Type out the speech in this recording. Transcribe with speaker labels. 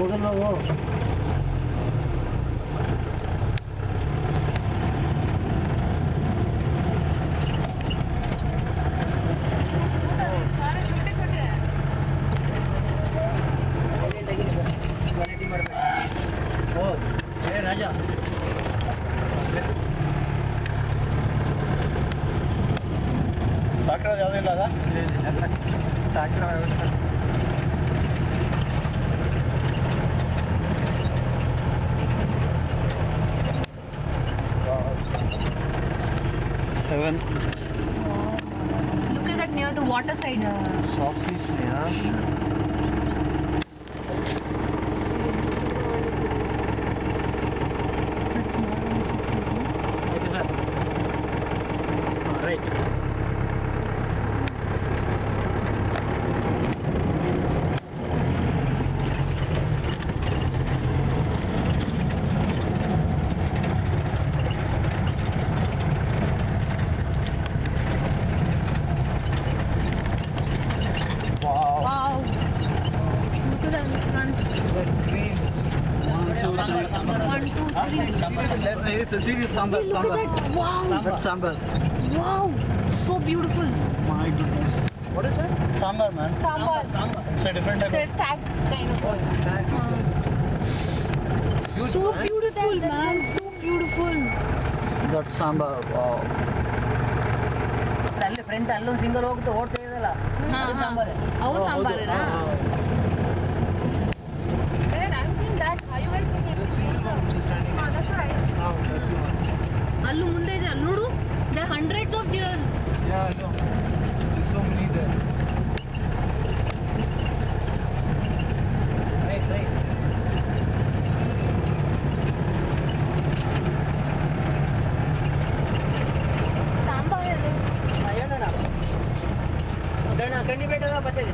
Speaker 1: ಮೊದಲು राजा ಸಾಕ್ರ ಯಾವುದೂ ಇಲ್ಲ ಅದ ಸಾಕ್ರ ವ್ಯವಸ್ಥೆ Seven.
Speaker 2: Look at that near the water side.
Speaker 1: Soft fish there. Right.
Speaker 2: Wow. Look at that in front.
Speaker 1: The green. 1, 2, 3.
Speaker 2: 1, 2, 3.
Speaker 1: It's a serious sambar.
Speaker 2: Hey, look at that. Wow.
Speaker 1: That's sambar.
Speaker 2: Wow. So beautiful.
Speaker 1: My goodness. What is that? Sambar, man.
Speaker 2: Sambar.
Speaker 1: It's a different type
Speaker 2: It's a tag kind of oil.
Speaker 1: Huge,
Speaker 2: So
Speaker 1: man.
Speaker 2: beautiful, man. So beautiful.
Speaker 1: That sambar. Wow.
Speaker 3: ಅಲ್ಲಿ friend ಅಲ್ಲೊಂದು single ಹೋಗುತ್ತೆ ಓಡ್ತಾ ಇದೆಯಲ್ಲ ಅದು ಸಾಂಬಾರೆ
Speaker 2: ಅವು ಸಾಂಬಾರೇನಾ? ಅಲ್ಲೂ ಮುಂದೆ ಇದೆ ಅಲ್ಲಿ ನೋಡು. There are hundreds of deer.
Speaker 1: Yeah, I know. There's so many there.
Speaker 3: Right right
Speaker 2: sambar
Speaker 3: ಹೇಳೋಣ ಕಣ್ಣಿ ಬೆಟ್ಟದ ಬರ್ತದೆ